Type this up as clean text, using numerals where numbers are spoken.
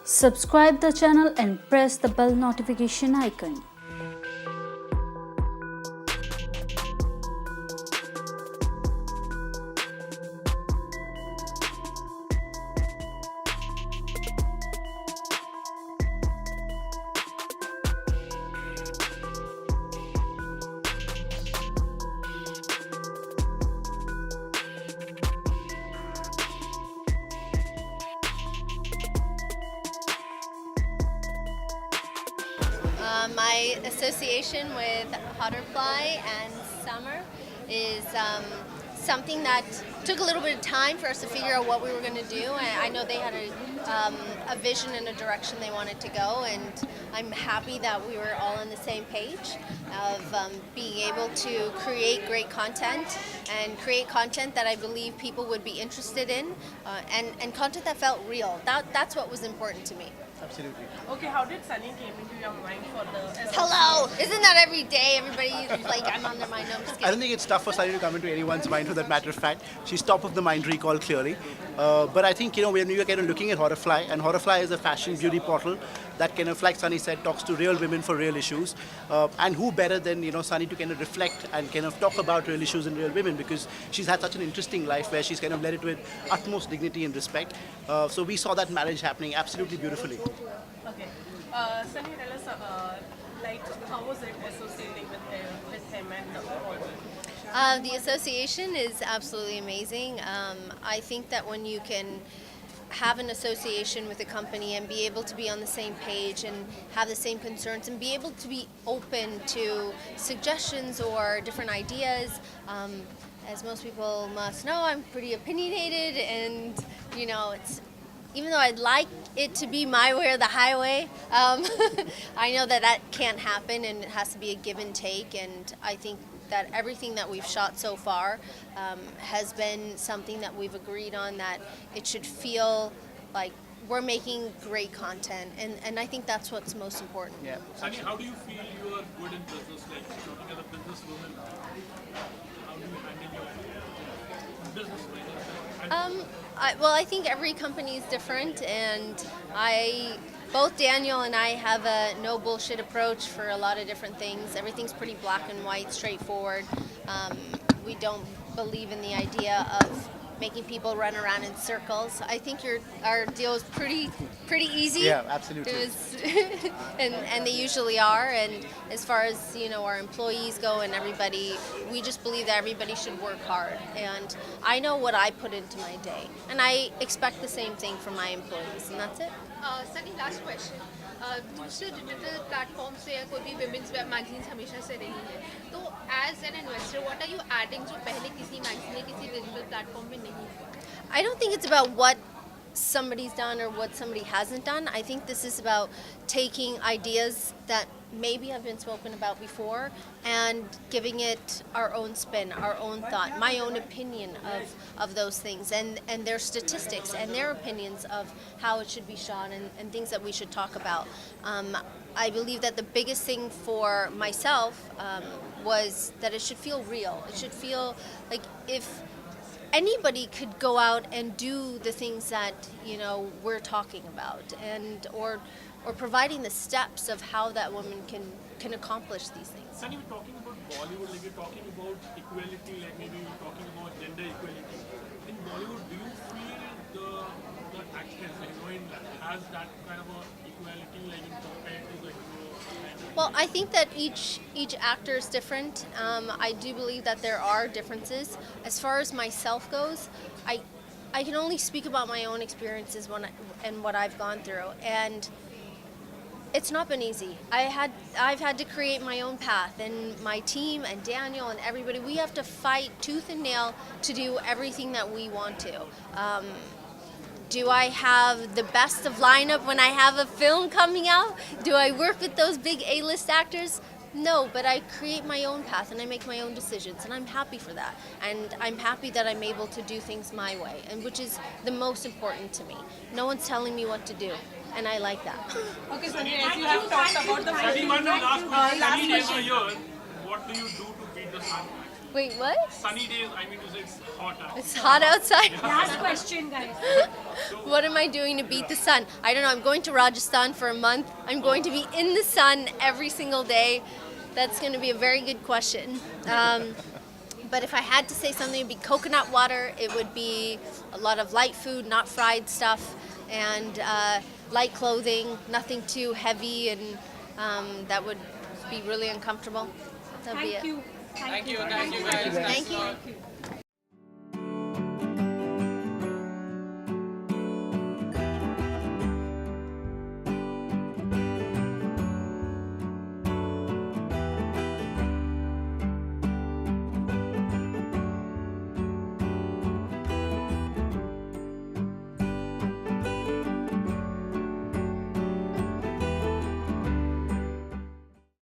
Subscribe the channel and press the bell notification icon. My association with Hauterfly and Summer is something that took a little bit of time for us to figure out what we were going to do. And I know they had a vision and a direction they wanted to go, and I'm happy that we were all on the same page of being able to create great content and create content that I believe people would be interested in, and content that felt real. That's what was important to me. Absolutely. Okay, how did Sunny came into your mind for the... Hello! Isn't that every day? Everybody like, I'm on their mind. No, I'm just I kidding. don't think it's tough for Sunny to come into anyone's mind, for that matter of fact. She's top of the mind recall, clearly. But I think, when we were kind of looking at Hauterfly, and Hauterfly is a fashion beauty portal that kind of, like Sunny said, talks to real women for real issues. And who better than, Sunny to kind of reflect and kind of talk about real issues and real women, because she's had such an interesting life where she's kind of led it with utmost dignity and respect. So we saw that marriage happening absolutely beautifully. Okay. Sunny, tell us, how was it associating with him and the whole? The association is absolutely amazing. I think that when you can have an association with a company and be able to be on the same page and have the same concerns and be able to be open to suggestions or different ideas, as most people must know, I'm pretty opinionated, and it's, even though I'd like it to be my way or the highway, I know that can't happen, and it has to be a give and take. And I think that everything that we've shot so far has been something that we've agreed on, that it should feel like we're making great content, and I think that's what's most important. Yeah. Sunny, how do you feel you are good in business, like working as a businesswoman? How do you handle your business? I think every company is different, and both Daniel and I have a no bullshit approach for a lot of different things. Everything's pretty black and white, straightforward. We don't believe in the idea of making people run around in circles. I think our deal is pretty easy. Yeah, absolutely. And they usually are. And as far as our employees go and everybody, we just believe that everybody should work hard. And I know what I put into my day, and I expect the same thing from my employees, and that's it. Sunny, last question. दूसरे digital platform से या कोई भी women's web magazines हमेशा से रही है, तो as an investor what are you adding जो पहले किसी मैगजीन या किसी डिजिटल प्लेटफॉर्म में नहीं है? I don't think it's about what somebody's done or what somebody hasn't done. I think this is about taking ideas that maybe have been spoken about before and giving it our own spin, our own thought, my own opinion of those things, and their statistics and their opinions of how it should be shot and things that we should talk about. I believe that the biggest thing for myself was that it should feel real. It should feel like if anybody could go out and do the things that we're talking about, and or providing the steps of how that woman can accomplish these things. Sunny, we're talking about Bollywood, like you're talking about equality, like maybe we're talking about gender equality. In Bollywood, do you feel the actors, has that kind of a equality, like compared to the hero? Well, I think that each actor is different. I do believe that there are differences. As far as myself goes, I can only speak about my own experiences and what I've gone through, and it's not been easy. I've had to create my own path, and my team and Daniel and everybody, we have to fight tooth and nail to do everything that we want to. Do I have the best of lineup when I have a film coming out? Do I work with those big A-list actors? No, but I create my own path and I make my own decisions, and I'm happy for that. And I'm happy that I'm able to do things my way, and which is the most important to me. No one's telling me what to do, and I like that. Okay, Sunny, as you have talked about the Sunny, one last question. last Any days a question. year, what do you do to beat the sun? Wait, what? Sunny days, I mean to say it's hot out. It's hot outside. Last question, guys. What am I doing to beat the sun? I don't know. I'm going to Rajasthan for a month. I'm going to be in the sun every single day. That's going to be a very good question. But if I had to say something, it would be coconut water. It would be a lot of light food, not fried stuff, and light clothing, nothing too heavy, and that would be really uncomfortable. That'd be it. Thank you. Thank you guys. Thank you. Thank you.